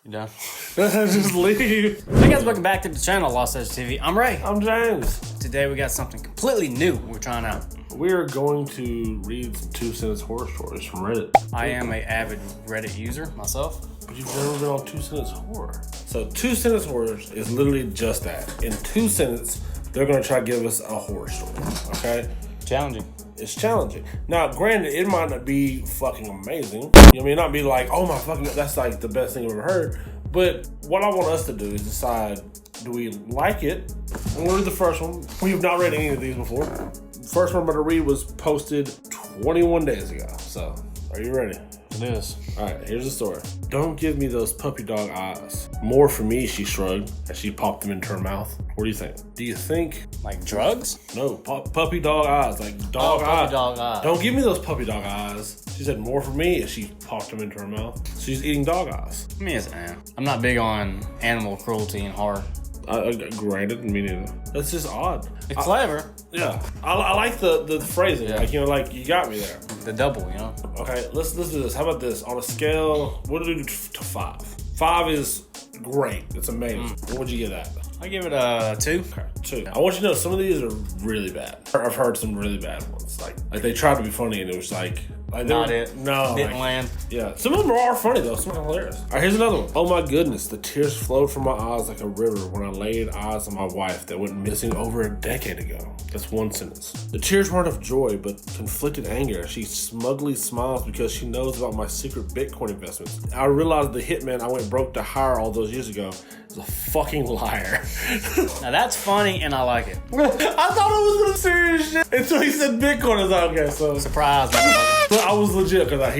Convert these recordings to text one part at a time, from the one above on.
You done? Just leave. Hey guys, welcome back to the channel, Lost Edge TV. I'm Ray. I'm James. Today we got something completely new we're trying out. We're going to read some two-sentence horror stories from Reddit. I am an avid Reddit user myself. But you've never been on two-sentence horror. So two-sentence horror is literally just that. In 2 sentences, they're going to try to give us a horror story, okay? Challenging. It's challenging. Now, granted, it might not be fucking amazing. You know what I mean? Not be like, oh my fucking, that's like the best thing I've ever heard. But what I want us to do is decide, do we like it? And we'll read the first one. We've not read any of these before. The first one I'm going to read was posted 21 days ago. So, are you ready? It is. All right, here's the story. Don't give me those puppy dog eyes. More for me, she shrugged as she popped them into her mouth. What do you think? Do you think... Like drugs? No, puppy dog eyes, like dog eyes. Puppy dog eyes. Don't give me those puppy dog eyes. She said more for me as she popped them into her mouth. She's eating dog eyes. Me as I'm not big on animal cruelty and horror. Granted, me neither. That's just odd. It's clever. Yeah, I like the phrasing. Yeah. Like, you know, like you got me there. The double, you know? Okay, let's do this. How about this? On a scale, what do we do to 5? 5 is great. It's amazing. What would you give that? I give it a 2. Okay, 2. I want you to know some of these are really bad. I've heard some really bad ones. Like they tried to be funny and it was like Not it. No, Didn't land. Yeah, some of them are funny though. Some are hilarious. All right, here's another one. Oh my goodness, the tears flowed from my eyes like a river when I laid eyes on my wife that went missing over a decade ago. That's 1 sentence. The tears weren't of joy, but conflicted anger. She smugly smiles because she knows about my secret Bitcoin investments. I realized the hitman I went broke to hire all those years ago is a fucking liar. Now that's funny and I like it. I thought it was some serious shit until he said Bitcoin. I was like, okay, so. Surprise, motherfucker. But I was legit because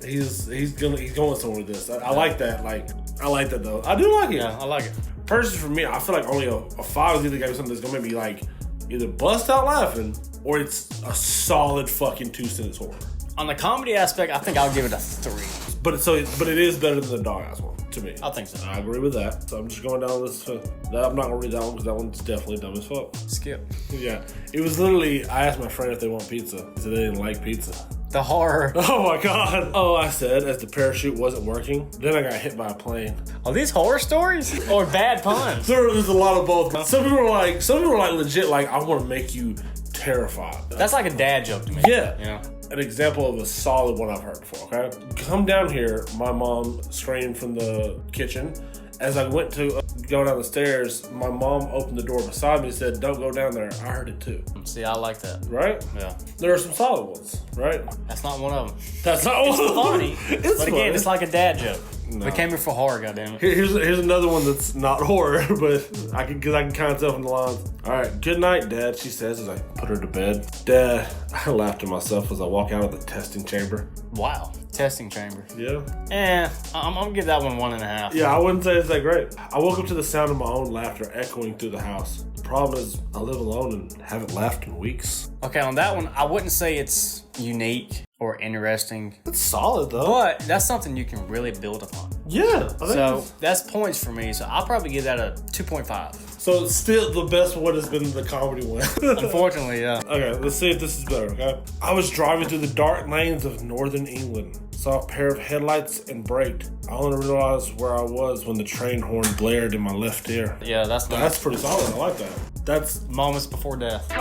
he's going somewhere with this. I like that. Like I like that though. I do like it. Yeah, I like it. Personally, for me, I feel like only a 5 is either gonna be something that's gonna make me like either bust out laughing or it's a solid fucking 2-sentence horror. On the comedy aspect, I think I'll give it a 3. But it is better than the dog ass one to me. I think so. I agree with that. So I'm just going down this. I'm not gonna read that one because that one's definitely dumb as fuck. Skip. Yeah, it was literally. I asked my friend if they want pizza. He said they didn't like pizza. The horror. Oh my god. Oh, I said as the parachute wasn't working. Then I got hit by a plane. Are these horror stories or bad puns? There's a lot of both. Some people are like legit like I want to make you terrified. That's like a dad joke to me. Yeah. You know? An example of a solid one I've heard before, okay? Come down here, my mom screamed from the kitchen. As I went to go down the stairs, my mom opened the door beside me and said, don't go down there. I heard it too. See, I like that. Right? Yeah. There are some solid ones, right? That's not one of them. That's not one of them. Funny. It's But again, funny. it's like a dad joke. No. We came here for horror, goddammit. Here's another one that's not horror, but I can kind of tell from the lines. All right, good night, Dad, she says as I put her to bed. Dad, I laughed to myself as I walk out of the testing chamber. Wow. Testing chamber. Yeah. I'm gonna give that one 1.5. Yeah, I wouldn't say it's that great. I woke up to the sound of my own laughter echoing through the house. The problem is I live alone and haven't laughed in weeks. Okay, on that one, I wouldn't say it's unique or interesting, It's solid though. but that's something you can really build upon. Yeah. I think So that's points for me. So I'll probably give that a 2.5. so still the best one has been the comedy one. Unfortunately, yeah. Okay, let's see if this is better, okay? I was driving through the dark lanes of northern England. Saw a pair of headlights and braked. I only realized where I was when the train horn blared in my left ear. Yeah, that's nice. That's pretty solid. I like that. That's Moments before death.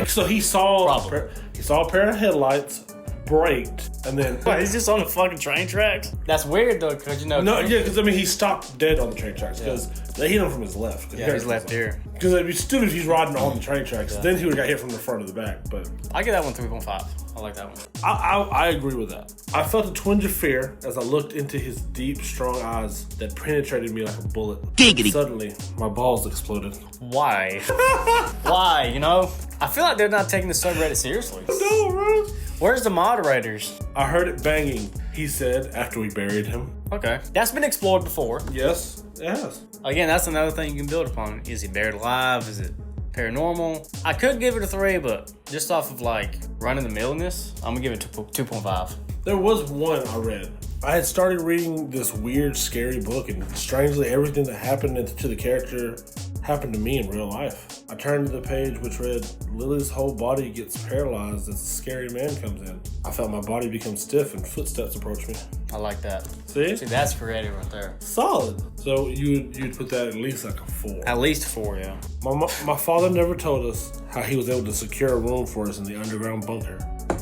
so he saw a pair of headlights, braked, and then He's just on the fucking train tracks? That's weird though, because you know. no, yeah, because I mean he stopped dead on the train tracks because they hit him from his left. Yeah, his left ear. Because it'd be stupid if he's riding on the train tracks. Then he would have got hit from the front or the back. But I give that one 3.5. I like that one. I agree with that. I felt a twinge of fear as I looked into his deep, strong eyes that penetrated me like a bullet. Giggity. Suddenly, my balls exploded. Why? Why? You know, I feel like they're not taking the subreddit seriously. No, right? Where's the moderators? I heard it banging, he said after we buried him. Okay, that's been explored before. Yes, it has. Again, that's another thing you can build upon. Is he buried alive? Is it paranormal? I could give it a 3, but just off of like run of the millness, I'm gonna give it 2.5. There was one I read. I had started reading this weird, scary book, and strangely, everything that happened to the character happened to me in real life. I turned to the page which read, Lily's whole body gets paralyzed as a scary man comes in. I felt my body become stiff and footsteps approach me. I like that. See, that's creative right there. Solid. So you'd put that at least like a 4. At least 4, yeah. My father never told us how he was able to secure a room for us in the underground bunker,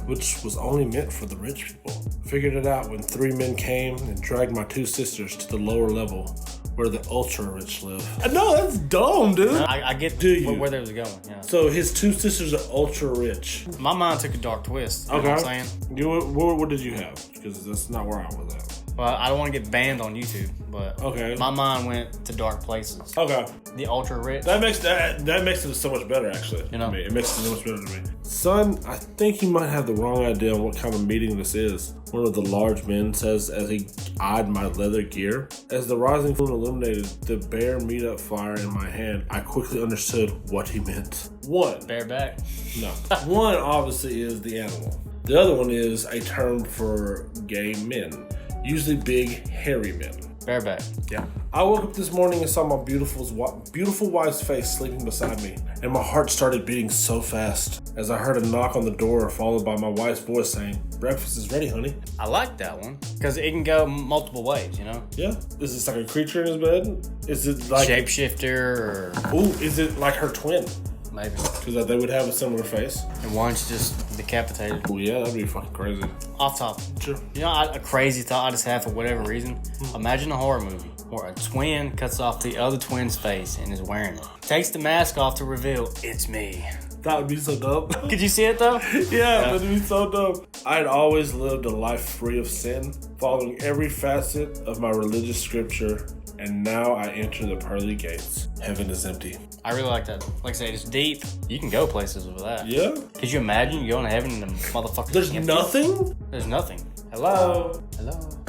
which was only meant for the rich people. Figured it out when 3 men came and dragged my 2 sisters to the lower level where the ultra rich live. No, that's dumb, dude. I get where they was going, yeah. So his 2 sisters are ultra rich. My mind took a dark twist. You know what I'm saying? What did you have? Because that's not where I was at. Well, I don't want to get banned on YouTube, but my mind went to dark places. Okay. The ultra rich. That makes it so much better, actually. You know, it makes it so much better to me. Son, I think you might have the wrong idea on what kind of meeting this is. One of the large men says as he eyed my leather gear. As the rising moon illuminated the bare meat-up fire in my hand, I quickly understood what he meant. 1. Bareback? No. 1 obviously is the animal. The other one is a term for gay men. Usually big, hairy men. Bareback. Yeah. I woke up this morning and saw my beautiful wife's face sleeping beside me, and my heart started beating so fast as I heard a knock on the door, followed by my wife's voice saying, "Breakfast is ready, honey." I like that one because it can go multiple ways, you know? Yeah. Is this like a creature in his bed? Is it like shapeshifter or? Ooh, is it like her twin? Maybe. Because they would have a similar face. And one's just decapitated. Oh yeah, that'd be fucking crazy. Off top. Sure. You know, a crazy thought I just had for whatever reason. Imagine a horror movie where a twin cuts off the other twin's face and is wearing it. Takes the mask off to reveal, it's me. That would be so dumb. Could you see it though? Yeah, that'd be so dumb. I had always lived a life free of sin, following every facet of my religious scripture, and now I enter the pearly gates. Heaven is empty. I really like that. Like I say, it's deep. You can go places with that. Yeah. Could you imagine you going to heaven and the motherfucker? There's empty? Nothing? There's nothing. Hello?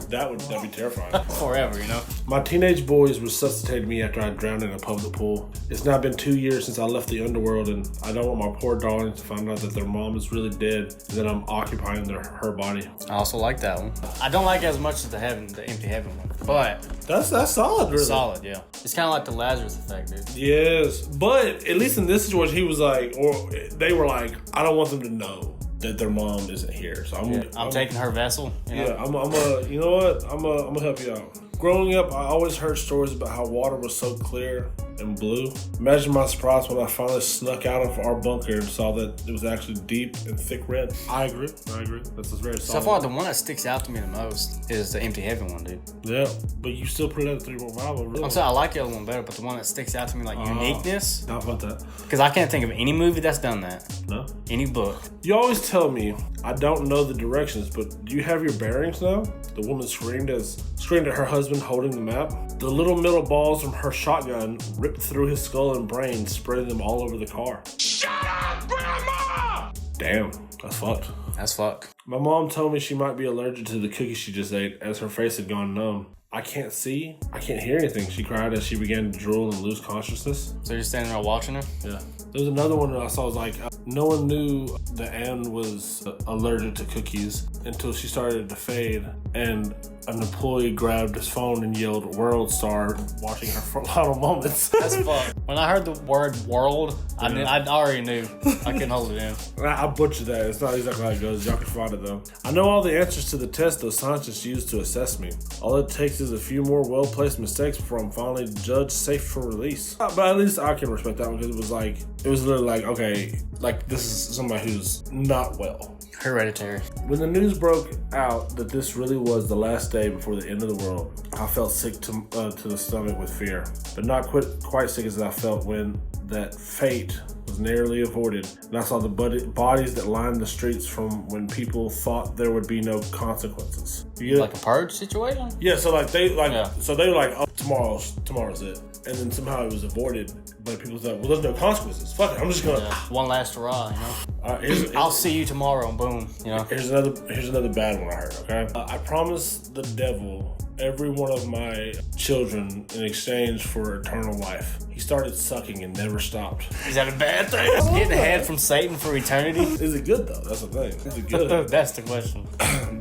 That'd be terrifying. Forever, you know? My teenage boys resuscitated me after I drowned in a public pool. It's now been 2 years since I left the underworld, and I don't want my poor darlings to find out that their mom is really dead and that I'm occupying her body. I also like that one. I don't like it as much as the empty heaven one, but that's solid, really. Solid, yeah. It's kind of like the Lazarus effect, dude. Yes, but at least in this situation, he was like, or they were like, I don't want them to know that their mom isn't here. So I'm taking her vessel. You know? Yeah, you know what? I'm gonna help you out. Growing up, I always heard stories about how water was so clear and blue. Imagine my surprise when I finally snuck out of our bunker and saw that it was actually deep and thick red. I agree. That's very solid. So far, the one that sticks out to me the most is the empty heaven one, dude. Yeah, but you still put it at a 3.5, really. I'm saying I like the other one better, but the one that sticks out to me, like uniqueness. How about that? Because I can't think of any movie that's done that. No. Any book. You always tell me I don't know the directions, but do you have your bearings now? The woman screamed at her husband holding the map. The little metal balls from her shotgun ripped through his skull and brain, spreading them all over the car. Shut up, Grandma! Damn, that's fucked. That's fucked. My mom told me she might be allergic to the cookies she just ate, as her face had gone numb. I can't see. I can't hear anything, she cried as she began to drool and lose consciousness. So you're standing there watching her? Yeah. There was another one that I saw, was like, no one knew that Anne was allergic to cookies until she started to fade, and an employee grabbed his phone and yelled "World Star," watching her final moments. That's fun. When I heard the word "world," I already knew I couldn't hold it in. I butchered that. It's not exactly how it goes. Y'all can find it though. I know all the answers to the test those scientists used to assess me. All it takes is a few more well-placed mistakes before I'm finally judged safe for release. But at least I can respect that one, because it was literally like, okay, like this is somebody who's not well. Hereditary. When the news broke out that this really was the last day before the end of the world, I felt sick to the stomach with fear, but not quite sick as I felt when that fate was narrowly avoided, and I saw the bodies that lined the streets from when people thought there would be no consequences. You get like a purge situation? Yeah, so they were like, oh, tomorrow's it, and then somehow it was avoided. But people thought, well, there's no consequences. Fuck it, I'm just gonna. Yeah. One last hurrah, you know. I'll see you tomorrow, and boom, you know. Here's another bad one I heard. Okay, I promised the devil every one of my children in exchange for eternal life. He started sucking and never stopped. Is that a bad thing? Getting a head from Satan for eternity? Is it good though? That's the thing. Is it good? That's the question.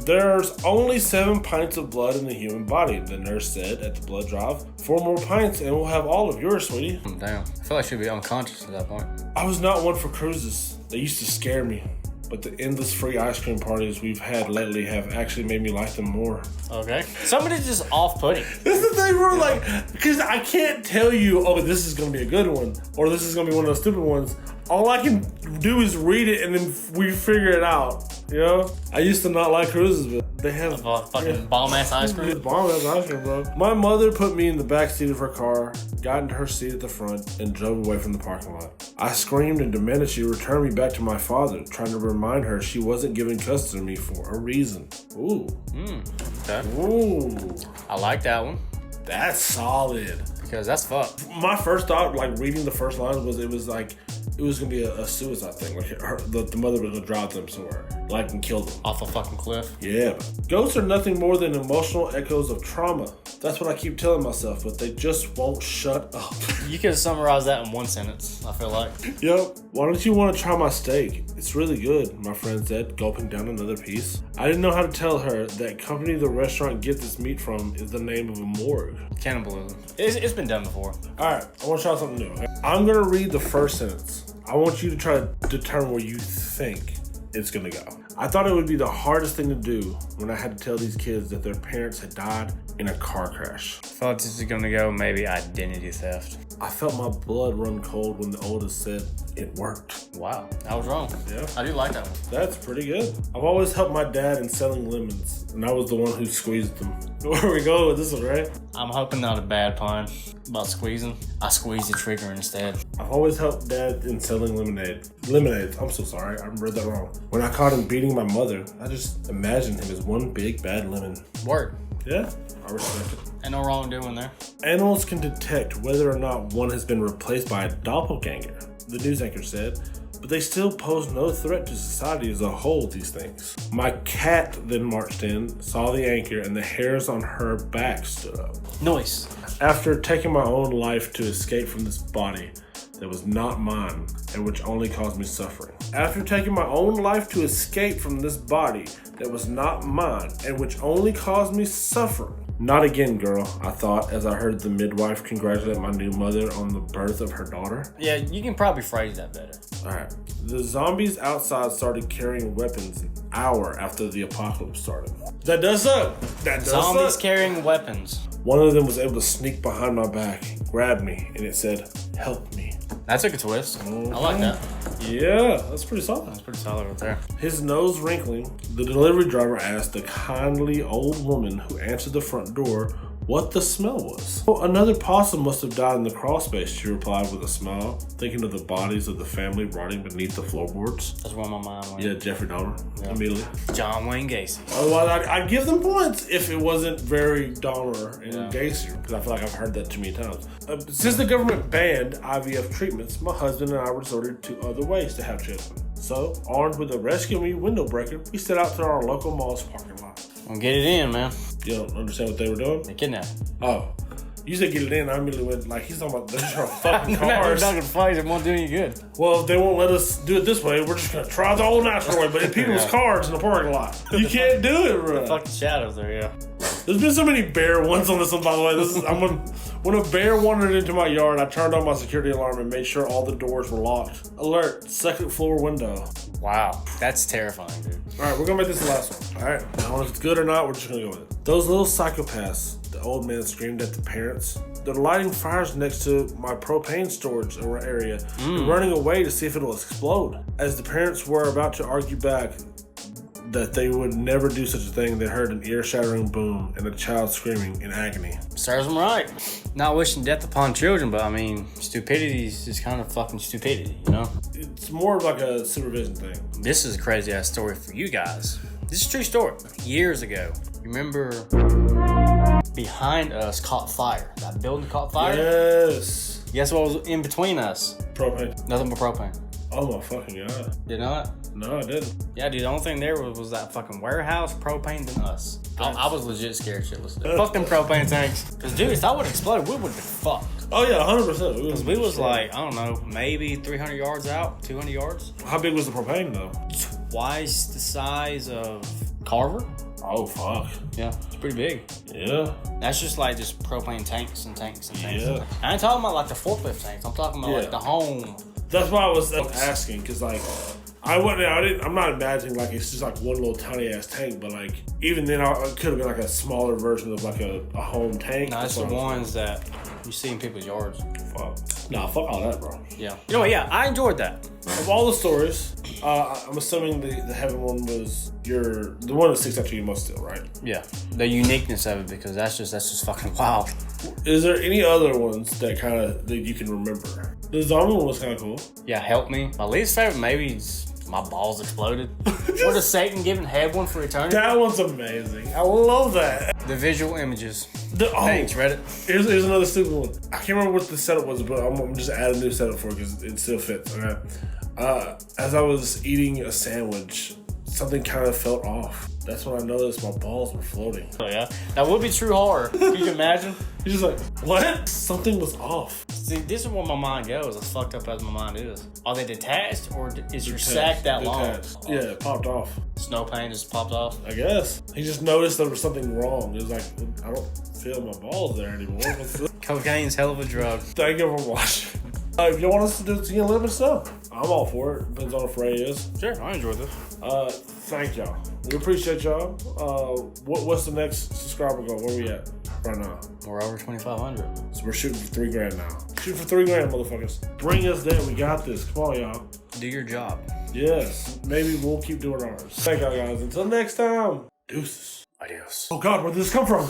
There's only 7 pints of blood in the human body, the nurse said at the blood drive. 4 more pints and we'll have all of yours, sweetie. Damn. I feel like she'd be unconscious at that point. I was not one for cruises. They used to scare me. But the endless free ice cream parties we've had lately have actually made me like them more. Okay. Somebody's just off-putting. This is the thing where, like, because I can't tell you, oh, this is going to be a good one, or this is going to be one of those stupid ones. All I can do is read it and then we figure it out. You know? I used to not like cruises, but they have fucking bomb-ass ice cream. Bomb-ass ice cream, bro. My mother put me in the back seat of her car, got into her seat at the front, and drove away from the parking lot. I screamed and demanded she return me back to my father, trying to remind her she wasn't given custody of me for a reason. Ooh. Okay. Ooh. I like that one. That's solid. Because that's fucked. My first thought, like, reading the first line was it was gonna be a suicide thing. Like the mother was gonna drive them somewhere, like, and kill them Off a fucking cliff. Yeah. Ghosts are nothing more than emotional echoes of trauma. That's what I keep telling myself, but they just won't shut up. You could summarize that in one sentence, I feel like. Yep. Why don't you want to try my steak? It's really good, my friend said, gulping down another piece. I didn't know how to tell her that company the restaurant gets its meat from is the name of a morgue. Cannibalism. It's been done before. Alright, I want to try something new. Okay? I'm going to read the first sentence. I want you to try to determine where you think it's going to go. I thought it would be the hardest thing to do when I had to tell these kids that their parents had died in a car crash. I thought this was gonna go maybe identity theft. I felt my blood run cold when the oldest said it worked. Wow, I was wrong. Yeah. I do like that one. That's pretty good. I've always helped my dad in selling lemons, and I was the one who squeezed them. Where we go with this one, right? I'm hoping not a bad pun about squeezing. I squeezed the trigger instead. I've always helped dad in selling lemonade. Lemonade. I'm so sorry. I read that wrong. When I caught him beating my mother, I just imagined him as one big bad lemon. Word. Yeah, I respect it. Ain't no wrong doing there. Animals can detect whether or not one has been replaced by a doppelganger, the news anchor said, but they still pose no threat to society as a whole, these things. My cat then marched in, saw the anchor, and the hairs on her back stood up. Noise. After taking my own life to escape from this body that was not mine and which only caused me suffering. After taking my own life to escape from this body that was not mine and which only caused me suffering. Not again, girl, I thought as I heard the midwife congratulate my new mother on the birth of her daughter. Yeah, you can probably phrase that better. Alright. The zombies outside started carrying weapons an hour after the apocalypse started. That does suck. That does Zombies suck. carrying weapons. One of them was able to sneak behind my back, grab me, and it said, "Help me." That took a twist. I like that. Yeah, that's pretty solid. That's pretty solid right there. His nose wrinkling, the delivery driver asked the kindly old woman who answered the front door what the smell was. "Oh, another possum must have died in the crawl space," she replied with a smile, thinking of the bodies of the family rotting beneath the floorboards. That's where my mind went. Yeah, Jeffrey Dahmer, immediately. John Wayne Gacy. Otherwise, I'd give them points if it wasn't very Dahmer and Gacy, because I feel like I've heard that too many times. Since the government banned IVF treatments, my husband and I resorted to other ways to have children. So, armed with a rescue me window breaker, we set out to our local mall's parking lot. Well, get it in, man. You don't understand what they were doing? They kidnapped. Oh. You said get it in, I immediately went, like, he's talking about they're just trying to fucking cars. They're not gonna fight. It won't do any good. Well, if they won't let us do it this way, we're just gonna try the old natural way, but in people's cars in the parking lot. You can't do it, bro. Fucking shadows there, yeah. There's been so many bear ones on this one, by the way. When a bear wandered into my yard, I turned on my security alarm and made sure all the doors were locked. Alert, second floor window. Wow, that's terrifying, dude. All right, we're gonna make this the last one. All right, I don't know if it's good or not. We're just gonna go with it. Those little psychopaths. The old man screamed at the parents. They're lighting fires next to my propane storage area and running away to see if it'll explode. As the parents were about to argue back that they would never do such a thing, they heard an ear-shattering boom and a child screaming in agony. Serves them right. Not wishing death upon children, but I mean, stupidity is just kind of fucking stupidity, you know? It's more of like a supervision thing. This is a crazy ass story for you guys. This is a true story. Years ago, remember behind us caught fire. That building caught fire? Yes. Guess what was in between us? Propane. Nothing but propane. Oh my fucking god. You know what? No, I didn't. Yeah, dude, the only thing there was that fucking warehouse, propane, than us. I was legit scared shitless. Fuck them propane tanks. Because, dude, if that would have exploded, we would have been fucked. Oh yeah, 100%. Because we was like, I don't know, maybe 300 yards out, 200 yards. How big was the propane though? Twice the size of Carver. Oh, fuck. Yeah, it's pretty big. Yeah. That's just like just propane tanks and tanks and tanks. Yeah. I ain't talking about like the forklift tanks. I'm talking about like the home. That's why I was asking, because like, I'm not imagining like it's just like one little tiny ass tank, but like even then it could have been like a smaller version of like a home tank. No, it's the ones that you see in people's yards. Fuck. Nah, fuck all that, bro. Yeah. You know what? Yeah, I enjoyed that. Of all the stories, I'm assuming the heaven one was the one that sticks out to you most still, right? Yeah. The uniqueness of it, because that's just fucking wild. Is there any other ones that you can remember? The zombie one was kind of cool. Yeah, Help Me. My least favorite maybe is my balls exploded. Or the Satan giving head one for eternity. That one's amazing. I love that. The visual images. Thanks, Reddit. Here's another stupid one. I can't remember what the setup was, but I'm just add a new setup for it because it still fits. Okay. As I was eating a sandwich, something kind of felt off. That's when I noticed my balls were floating. Oh yeah, that would be true horror. Can you imagine? You're just like, what? Something was off. See, this is where my mind goes. As fucked up as my mind is. Are they detached, or is your sack that long? Yeah, it popped off. Snow pane just popped off. I guess. He just noticed there was something wrong. It was like, I don't feel my balls there anymore. Cocaine's hell of a drug. Thank you for watching. If you want us to do it again, let us know. I'm all for it. Depends on if Ray is. Sure, I enjoyed this. Thank y'all. We appreciate y'all. What's the next subscriber goal? Where we at right now? We're over 2,500. So we're shooting for $3,000 now. Shoot for $3,000, motherfuckers. Bring us there. We got this. Come on, y'all. Do your job. Yes. Maybe we'll keep doing ours. Thank y'all, guys. Until next time. Deuces. Adios. Oh, God. Where did this come from?